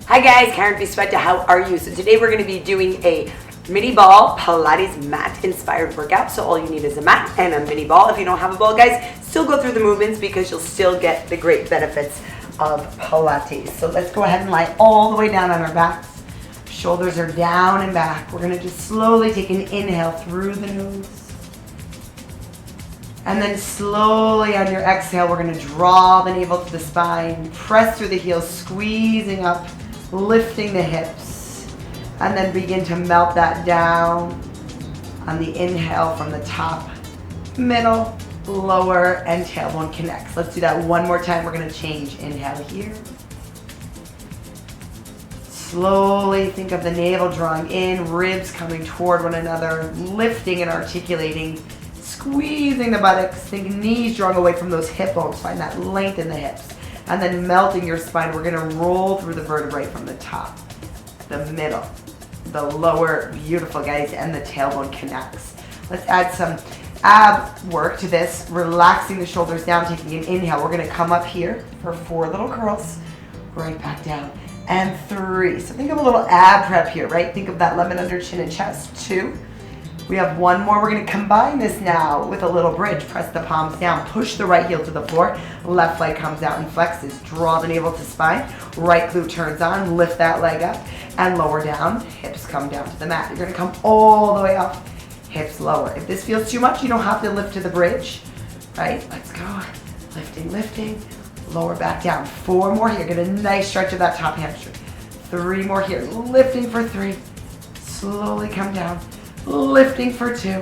Hi guys, Karen Bisweta, how are you? So today we're going to be doing a mini ball Pilates mat inspired workout. So all you need is a mat and a mini ball. If you don't have a ball, guys, still go through the movements because you'll still get the great benefits of Pilates. So let's go ahead and lie all the way down on our backs. Shoulders are down and back. We're going to just slowly take an inhale through the nose. And then slowly on your exhale, we're going to draw the navel to the spine, press through the heels, squeezing up, lifting the hips, and then begin to melt that down on the inhale from the top, middle, lower, and tailbone connects. Let's do that one more time. We're going to change. Inhale here. Slowly think of the navel drawing in, ribs coming toward one another, lifting and articulating, squeezing the buttocks, think knees drawing away from those hip bones, find that length in the hips. And then melting your spine, we're gonna roll through the vertebrae from the top, the middle, the lower, beautiful guys, and the tailbone connects. Let's add some ab work to this, relaxing the shoulders down, taking an inhale. We're gonna come up here for 4 little curls, right back down, and 3. So think of a little ab prep here, right? Think of that lemon under chin and chest, 2. We have 1 more. We're going to combine this now with a little bridge. Press the palms down. Push the right heel to the floor. Left leg comes out and flexes. Draw the navel to spine. Right glute turns on. Lift that leg up and lower down. Hips come down to the mat. You're going to come all the way up. Hips lower. If this feels too much, you don't have to lift to the bridge. Right? Let's go. Lifting, lifting. Lower back down. 4 more here. Get a nice stretch of that top hamstring. 3 more here. Lifting for 3. Slowly come down. Lifting for 2,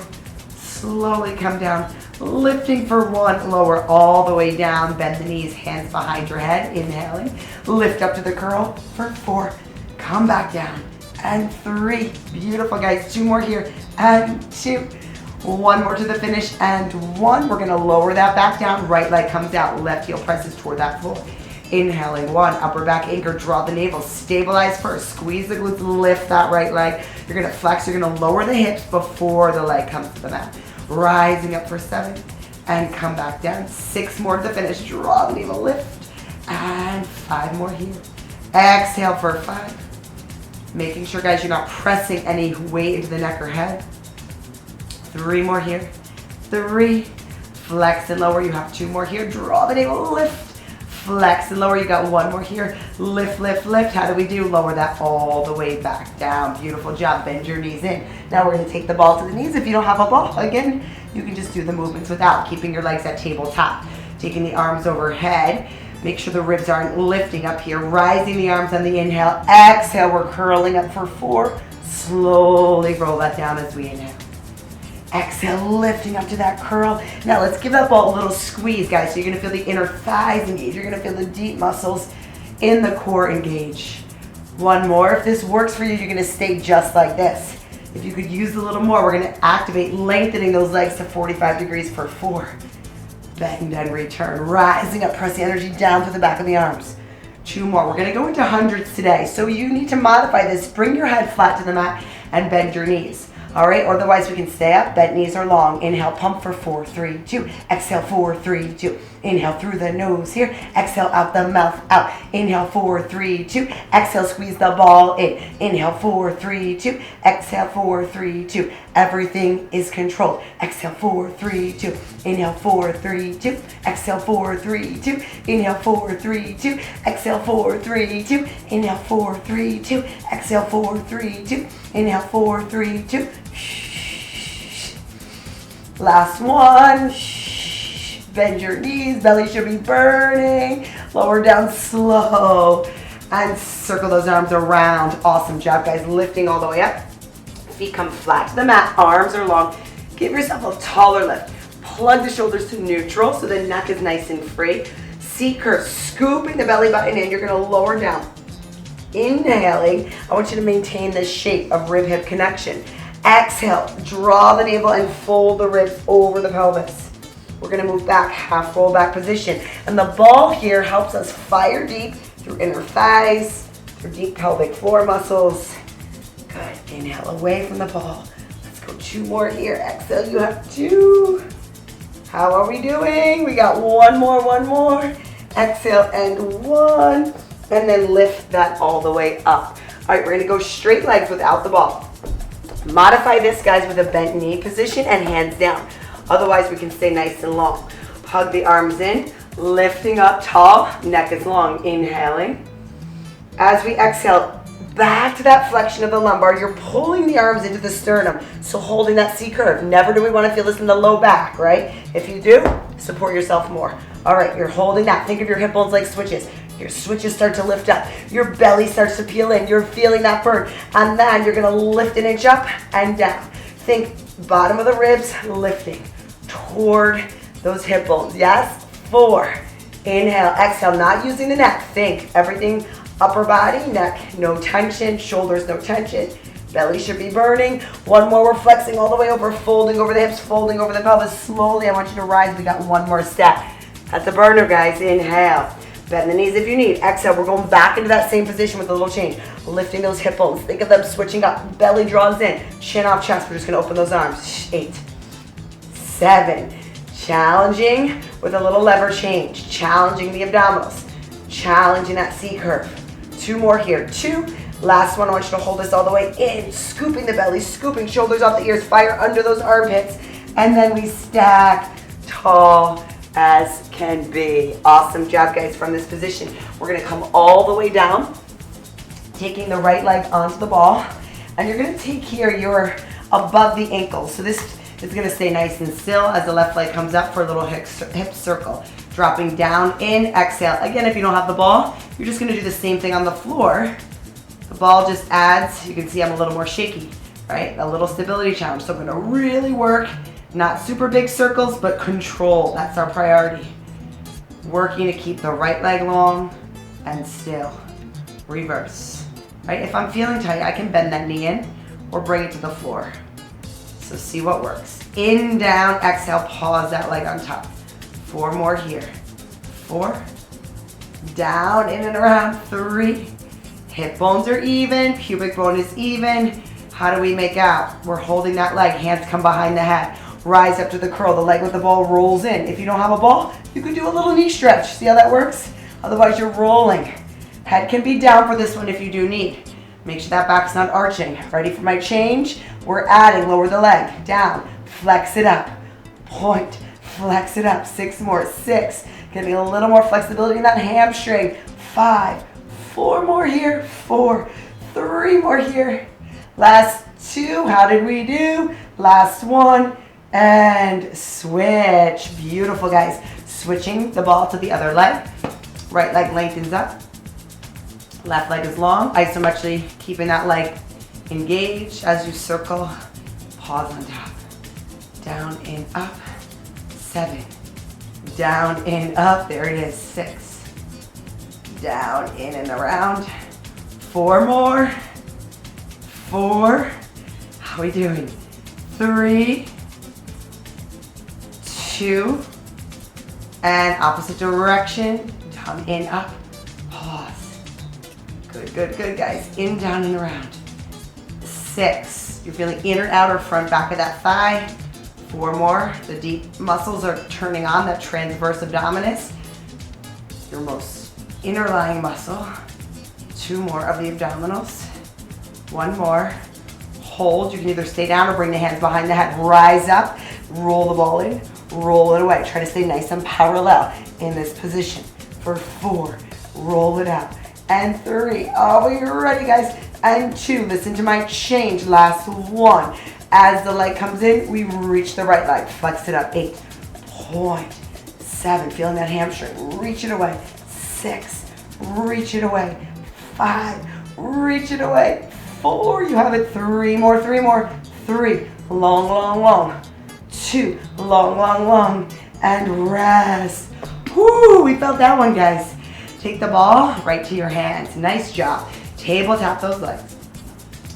slowly come down, lifting for 1, lower all the way down, bend the knees, hands behind your head, inhaling, lift up to the curl for 4, come back down, and 3, beautiful guys, 2 more here, and 2, 1 more to the finish, and 1, we're gonna lower that back down, right leg comes out, left heel presses toward that floor. Inhaling, 1, upper back anchor, draw the navel, stabilize first, squeeze the glutes, lift that right leg. You're gonna flex, you're gonna lower the hips before the leg comes to the mat. Rising up for 7, and come back down. 6 more to the finish, draw the navel, lift, and 5 more here. Exhale for 5. Making sure, guys, you're not pressing any weight into the neck or head. 3 more here. 3, flex and lower, you have 2 more here. Draw the navel, lift. Flex and lower, you got 1 more here. Lift, lift, lift. How do we do? Lower that all the way back down. Beautiful job. Bend your knees in. Now we're going to take the ball to the knees. If you don't have a ball, again, you can just do the movements without, keeping your legs at tabletop. Taking the arms overhead. Make sure the ribs aren't lifting up here. Rising the arms on the inhale. Exhale, we're curling up for 4. Slowly roll that down as we inhale. Exhale, lifting up to that curl. Now let's give that ball a little squeeze, guys. So you're gonna feel the inner thighs engage. You're gonna feel the deep muscles in the core engage. 1 more. If this works for you, you're gonna stay just like this. If you could use a little more, we're gonna activate lengthening those legs to 45 degrees for 4. Bend and return. Rising up, press the energy down to the back of the arms. 2 more. We're gonna go into hundreds today. So you need to modify this. Bring your head flat to the mat and bend your knees. All right, otherwise we can stay up, bent knees are long. Inhale, pump for 4, 3, 2. Exhale, 4, 3, 2. Inhale through the nose here. Exhale out the mouth, out. Inhale, 4, 3, 2. Exhale, squeeze the ball in. Inhale, 4, 3, 2. Exhale, 4, 3, 2. Everything is controlled. Exhale, 4, 3, 2. Inhale, 4, 3, 2. Exhale, 4, 3, 2. Inhale, 4, 3, 2. Exhale, 4, 3, 2. Inhale, 4, 3, 2. Exhale, 4, 3, 2. Inhale, 4, 3, 2. Last one. Bend your knees, belly should be burning. Lower down slow. And circle those arms around. Awesome job, guys. Lifting all the way up. Feet come flat to the mat, arms are long. Give yourself a taller lift. Plug the shoulders to neutral so the neck is nice and free. Seat curve, scooping the belly button in. You're gonna lower down. Inhaling, I want you to maintain this shape of rib-hip connection. Exhale, draw the navel and fold the ribs over the pelvis. We're gonna move back, half roll back position. And the ball here helps us fire deep through inner thighs, through deep pelvic floor muscles. Good, inhale away from the ball. Let's go 2 more here. Exhale, you have 2. How are we doing? We got 1 more. Exhale, and 1. And then lift that all the way up. All right, we're gonna go straight legs without the ball. Modify this, guys, with a bent knee position and hands down. Otherwise, we can stay nice and long. Hug the arms in, lifting up tall, neck is long, inhaling. As we exhale, back to that flexion of the lumbar, you're pulling the arms into the sternum, so holding that C curve. Never do we want to feel this in the low back, right? If you do, support yourself more. All right, you're holding that. Think of your hip bones like switches. Your switches start to lift up. Your belly starts to peel in. You're feeling that burn. And then you're going to lift an inch up and down. Think bottom of the ribs lifting toward those hip bones. Yes? 4. Inhale, exhale, not using the neck. Think everything upper body, neck, no tension, shoulders, no tension. Belly should be burning. 1 more, we're flexing all the way over, folding over the hips, folding over the pelvis. Slowly, I want you to rise. We got 1 more step. That's a burner, guys. Inhale. Bend the knees if you need. Exhale, we're going back into that same position with a little change. Lifting those hip bones. Think of them switching up. Belly draws in. Chin off chest. We're just going to open those arms. 8, 7. Challenging with a little lever change. Challenging the abdominals. Challenging that C curve. 2 more here. 2. Last one, I want you to hold this all the way in. Scooping the belly. Scooping shoulders off the ears. Fire under those armpits. And then we stack tall as can be. Awesome job, guys, from this position. We're going to come all the way down, taking the right leg onto the ball, and you're going to take here your above the ankles. So this is going to stay nice and still as the left leg comes up for a little hip circle. Dropping down, in, exhale. Again, if you don't have the ball, you're just going to do the same thing on the floor. The ball just adds, you can see I'm a little more shaky, right? A little stability challenge. So I'm going to really work. Not super big circles, but control. That's our priority. Working to keep the right leg long and still. Reverse. Right? If I'm feeling tight, I can bend that knee in or bring it to the floor. So see what works. In, down, exhale, pause that leg on top. 4 more here. 4. Down, in and around. 3. Hip bones are even. Pubic bone is even. How do we make out? We're holding that leg. Hands come behind the head. Rise up to the curl. The leg with the ball rolls in. If you don't have a ball, you can do a little knee stretch. See how that works? Otherwise, you're rolling. Head can be down for this one if you do need. Make sure that back's not arching. Ready for my change? We're adding. Lower the leg. Down. Flex it up. Point. Flex it up. 6 more. 6. Getting a little more flexibility in that hamstring. 5. 4 more here. 4. 3 more here. Last 2. How did we do? Last 1. And switch. Beautiful, guys. Switching the ball to the other leg. Right leg lengthens up. Left leg is long. Isometrically keeping that leg engaged as you circle. Pause on top. Down, in, up. 7. Down, in, up. There it is. 6. Down, in, and around. 4 more. 4. How are we doing? 3. 2, and opposite direction, down, in, up, pause. Good, good, good, guys. In, down, and around. 6, you're feeling inner, outer, front, back of that thigh. 4 more, the deep muscles are turning on, that transverse abdominis, your most inner lying muscle. 2 more of the abdominals. 1 more. Hold, you can either stay down or bring the hands behind the head. Rise up, roll the ball in. Roll it away. Try to stay nice and parallel in this position. For 4, roll it out. And 3, oh, you're ready, guys. And 2, listen to my change. Last 1. As the leg comes in, we reach the right leg. Flex it up. 8. Point. 7, feeling that hamstring. Reach it away. 6, reach it away. 5, reach it away. 4, you have it. 3 more, 3 more. 3, long, long, long. 2, long, long, long, and rest. Woo, we felt that one, guys. Take the ball right to your hands. Nice job. Table tap those legs.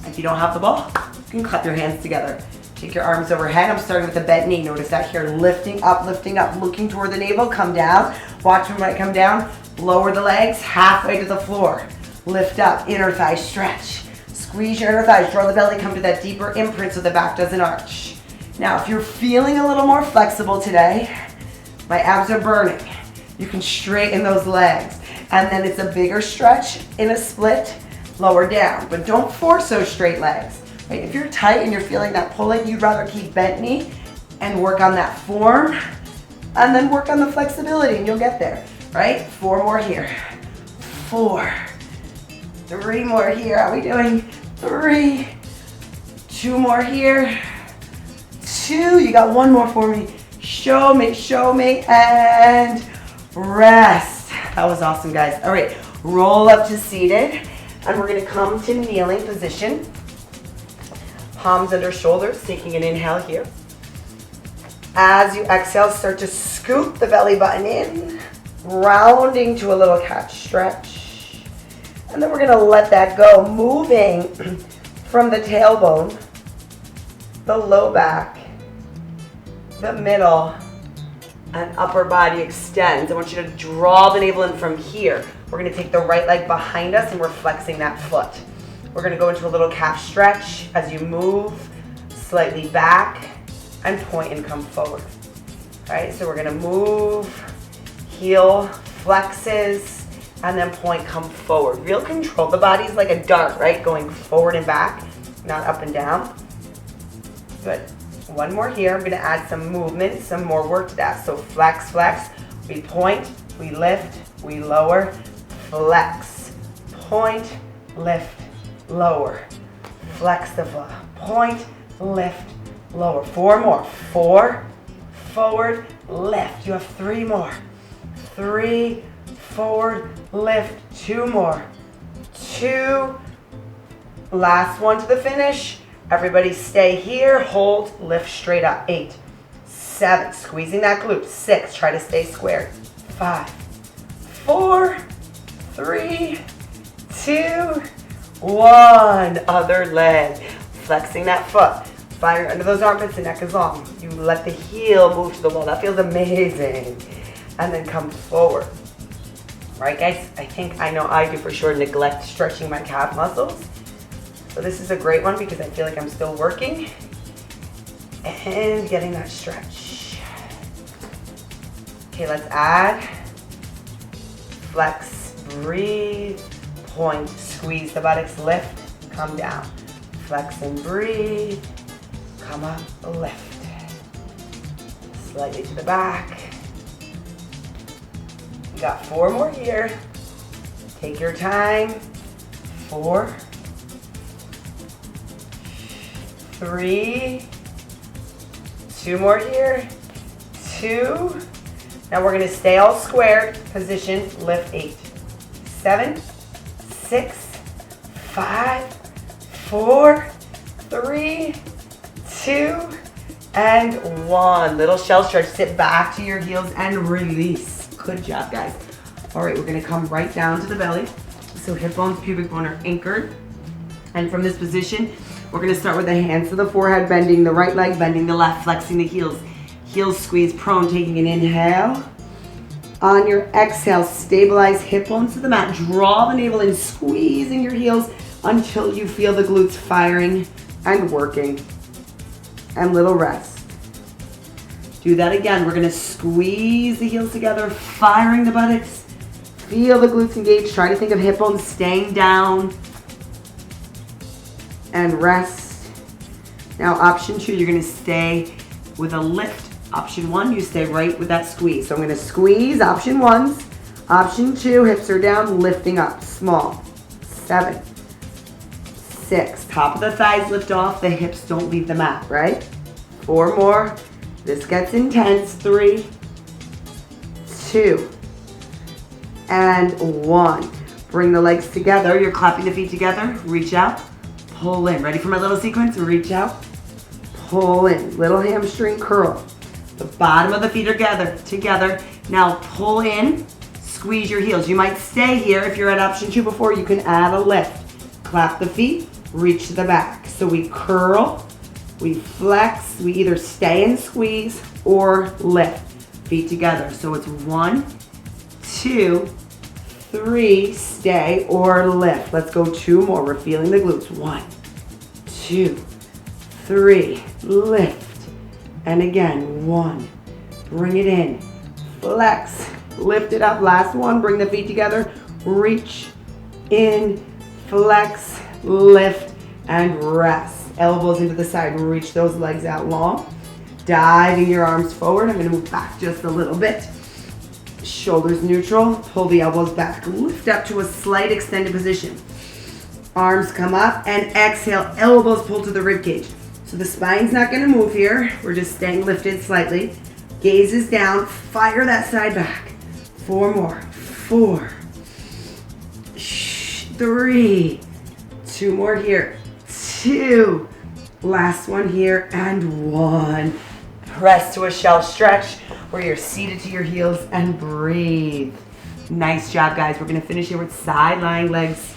If you don't have the ball, you can clap your hands together. Take your arms overhead. I'm starting with the bent knee. Notice that here, lifting up, looking toward the navel. Come down. Watch when I come down. Lower the legs halfway to the floor. Lift up, inner thigh stretch. Squeeze Squeeze your inner thighs, draw the belly, come to that deeper imprint so the back doesn't arch. Now, if you're feeling a little more flexible today, my abs are burning, you can straighten those legs. And then it's a bigger stretch in a split, lower down. But don't force those straight legs. Right? If you're tight and you're feeling that pulling, you'd rather keep bent knee and work on that form, and then work on the flexibility, and you'll get there. Right? 4 more here. 4. 3 more here. How are we doing? 3. 2 more here. 2. You got 1 more for me. Show me, and rest. That was awesome, guys. All right, roll up to seated, and we're gonna come to kneeling position. Palms under shoulders, taking an inhale here. As you exhale, start to scoop the belly button in, rounding to a little cat stretch. And then we're gonna let that go, moving from the tailbone, the low back, the middle, and upper body extends. I want you to draw the navel in from here. We're gonna take the right leg behind us and we're flexing that foot. We're gonna go into a little calf stretch as you move slightly back and point and come forward. All right, so we're gonna move, heel flexes, and then point, come forward. Real control. The body's like a dart, right? Going forward and back, not up and down. Good. 1 more here. I'm gonna add some movement, some more work to that. So flex, flex. We point, we lift, we lower, flex, point, lift, lower, flex the foot, point, lift, lower. 4 more. 4, forward, lift. You have 3 more. 3, forward, lift. 2 more. 2. Last one to the finish. Everybody stay here, hold, lift straight up. 8, 7, squeezing that glute. 6, try to stay squared. 5, 4, 3, 2, 1. Other leg. Flexing that foot. Fire under those armpits, the neck is long. You let the heel move to the wall. That feels amazing. And then come forward. Right, guys? I know I do for sure neglect stretching my calf muscles. So this is a great one because I feel like I'm still working and getting that stretch. Okay, let's add. Flex, breathe, point, squeeze the buttocks, lift, come down. Flex and breathe, come up, lift. Slightly to the back. You got 4 more here. Take your time. 4, 3, 2 more here, 2. Now we're gonna stay all squared, position, lift. 8, 7, 6, 5, 4, 3, 2, and 1. Little shell stretch, sit back to your heels and release. Good job, guys. All right, we're gonna come right down to the belly. So hip bones, pubic bone are anchored. And from this position, we're gonna start with the hands to the forehead, bending the right leg, bending the left, flexing the heels. Heels squeeze, prone, taking an inhale. On your exhale, stabilize hip bones to the mat. Draw the navel in, squeezing your heels until you feel the glutes firing and working. And little rest. Do that again. We're gonna squeeze the heels together, firing the buttocks. Feel the glutes engaged. Try to think of hip bones staying down. And rest. Now option 2, you're gonna stay with a lift. Option 1, you stay right with that squeeze. So I'm gonna squeeze, option 1s. Option 2, hips are down, lifting up, small. 7, 6, top of the thighs lift off, the hips don't leave the mat, right? 4 more, this gets intense. 3, 2, and 1. Bring the legs together, you're clapping the feet together, reach out. Pull in. Ready for my little sequence? Reach out. Pull in. Little hamstring curl. The bottom of the feet are together. Now pull in. Squeeze your heels. You might stay here. If you're at option 2 before, you can add a lift. Clap the feet. Reach to the back. So we curl. We flex. We either stay and squeeze or lift. Feet together. So it's 1, 2, 3, stay or lift. Let's go 2 more. We're feeling the glutes. 1, 2, 3, lift. And again, 1, bring it in, flex, lift it up. Last one, bring the feet together, reach in, flex, lift, and rest. Elbows into the side, reach those legs out long. Diving your arms forward. I'm gonna move back just a little bit. Shoulders neutral, pull the elbows back. Lift up to a slight extended position. Arms come up and exhale, elbows pull to the rib cage. So the spine's not gonna move here. We're just staying lifted slightly. Gaze is down, fire that side back. 4 more, 4, 3, 2 more here, 2, last one here, and 1. Press to a shell stretch where you're seated to your heels and breathe. Nice job, guys. We're gonna finish here with side lying legs.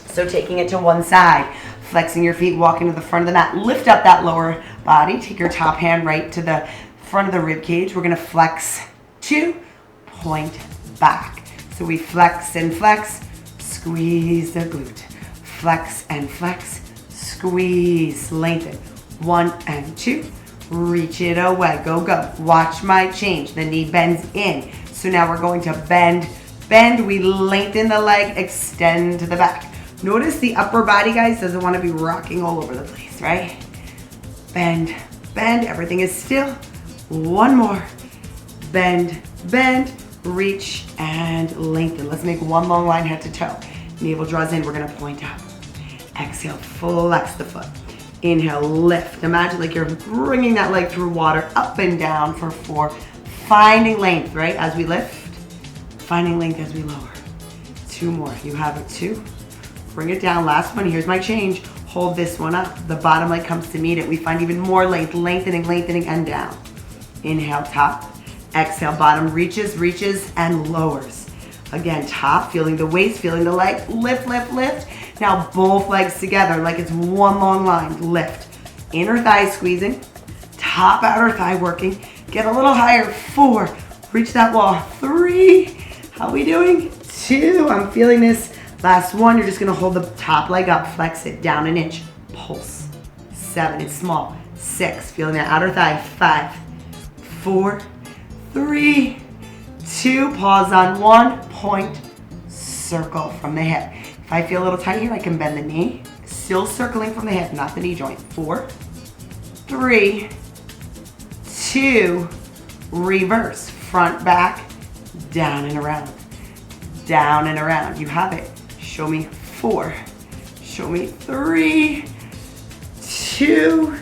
So taking it to one side, flexing your feet, walking to the front of the mat, lift up that lower body, take your top hand right to the front of the rib cage. We're gonna flex 2, point back. So we flex and flex, squeeze the glute. Flex and flex, squeeze, lengthen. 1 and 2, reach it away, go, go. Watch my change, the knee bends in. So now we're going to bend, bend, we lengthen the leg, extend to the back. Notice the upper body, guys, doesn't want to be rocking all over the place, right? Bend, bend, everything is still. 1 more, bend, bend, reach, and lengthen. Let's make one long line head to toe. Navel draws in, we're gonna point up. Exhale, flex the foot. Inhale, lift. Imagine like you're bringing that leg through water, up and down for 4. Finding length, right, as we lift. Finding length as we lower. 2 more, you have it, 2. Bring it down, last one, here's my change. Hold this one up. The bottom leg comes to meet it. We find even more length, lengthening, lengthening, and down. Inhale, top. Exhale, bottom reaches, reaches, and lowers. Again, top, feeling the waist, feeling the leg. Lift, lift, lift. Now both legs together like it's one long line. Lift. Inner thigh squeezing. Top outer thigh working. Get a little higher. 4. Reach that wall. 3. How we doing? 2. I'm feeling this. Last one, you're just gonna hold the top leg up. Flex it down an inch. Pulse. 7. It's small. 6. Feeling that outer thigh. 5. 4. 3, 2, pause on 1, point, circle from the hip. If I feel a little tight here, I can bend the knee. Still circling from the hip, not the knee joint. 4, 3, 2, reverse, front, back, down and around. Down and around, you have it. Show me 4, show me 3, 2,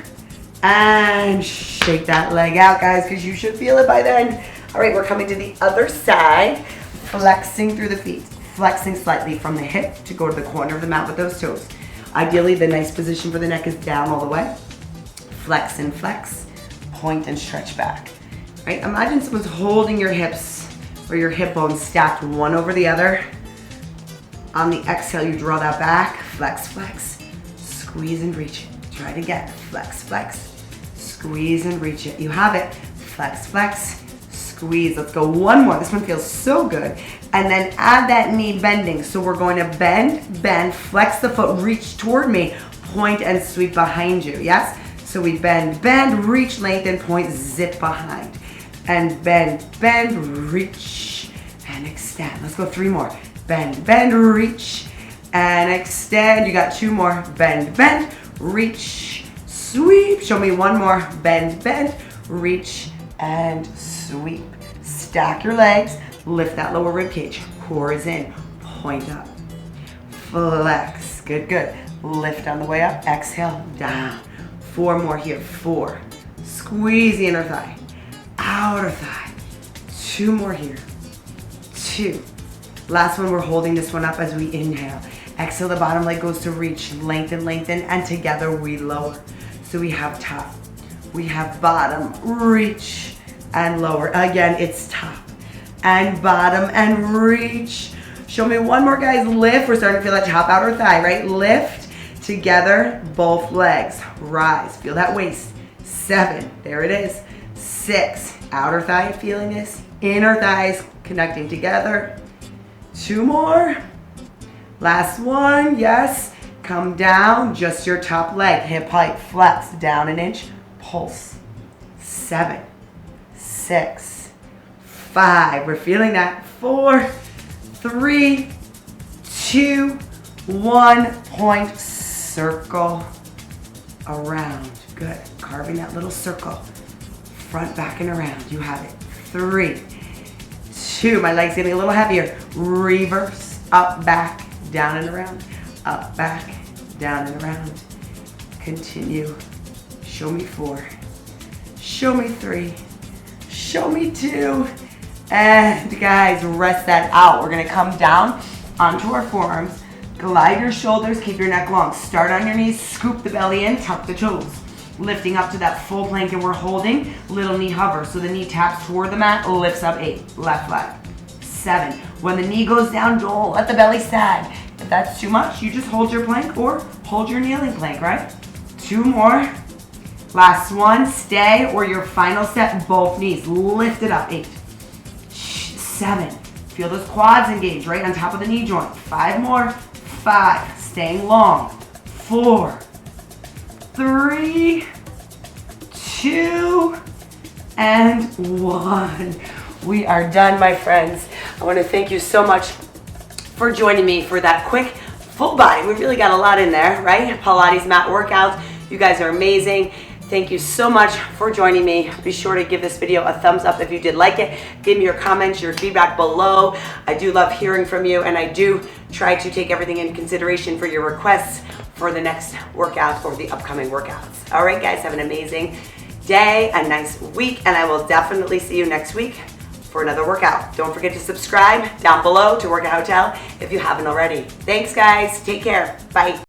and shake that leg out, guys, because you should feel it by then. All right, we're coming to the other side, flexing through the feet, flexing slightly from the hip to go to the corner of the mat with those toes. Ideally, the nice position for the neck is down all the way. Flex and flex, point and stretch back. Right? Imagine someone's holding your hips or your hip bones stacked one over the other. On the exhale, you draw that back, flex, flex, squeeze and reach it. Try it again, flex, flex, squeeze and reach it. You have it. Flex, flex, squeeze. Let's go 1 more. This one feels so good. And then add that knee bending. So we're going to bend, bend, flex the foot, reach toward me, point and sweep behind you. Yes? So we bend, bend, reach, lengthen, point, zip behind. And bend, bend, reach, and extend. Let's go 3 more. Bend, bend, reach, and extend. You got 2 more. Bend, bend, reach, sweep. Show me 1 more. Bend, bend, reach, and sweep. Stack your legs. Lift that lower rib cage. Core is in. Point up. Flex. Good, good. Lift on the way up. Exhale, down. 4 more here. 4. Squeeze the inner thigh. Outer thigh. 2 more here. 2. Last one, we're holding this one up as we inhale. Exhale, the bottom leg goes to reach. Lengthen, lengthen, and together we lower. So we have top. We have bottom, reach, and lower. Again, it's top and bottom and reach. Show me 1 more, guys. Lift. We're starting to feel that top outer thigh, right? Lift together, both legs. Rise. Feel that waist. 7. There it is. 6. Outer thigh, feeling this. Inner thighs connecting together. 2 more. Last one, yes. Come down, just your top leg, hip height, flex, down an inch, pulse. 7, 6, 5, we're feeling that. 4, 3, 2, 1, point, circle around. Good, carving that little circle. Front, back, and around, you have it. 3, 2, my leg's getting a little heavier. Reverse, up, back, down and around. Up, back, down and around. Continue. Show me 4. Show me 3. Show me 2. And guys, rest that out. We're gonna come down onto our forearms. Glide your shoulders, keep your neck long. Start on your knees, scoop the belly in, tuck the toes. Lifting up to that full plank, and we're holding little knee hover. So the knee taps toward the mat, lifts up. 8, left leg. 7, when the knee goes down, don't let the belly sag. If that's too much, you just hold your plank or hold your kneeling plank, right? 2 more. Last one, stay, or your final step, both knees, lift it up. 8, 7, feel those quads engage right on top of the knee joint. 5 more. 5, staying long. 4, 3, 2, and 1. We are done, my friends. I want to thank you so much for joining me for that quick full body. We really got a lot in there, right? Pilates mat workouts. You guys are amazing. Thank you so much for joining me. Be sure to give this video a thumbs up if you did like it. Give me your comments, your feedback below. I do love hearing from you, and I do try to take everything in consideration for your requests for the next workout or the upcoming workouts. All right, guys, have an amazing day, a nice week, and I will definitely see you next week for another workout. Don't forget to subscribe down below to Workout Hotel if you haven't already. Thanks, guys. Take care. Bye.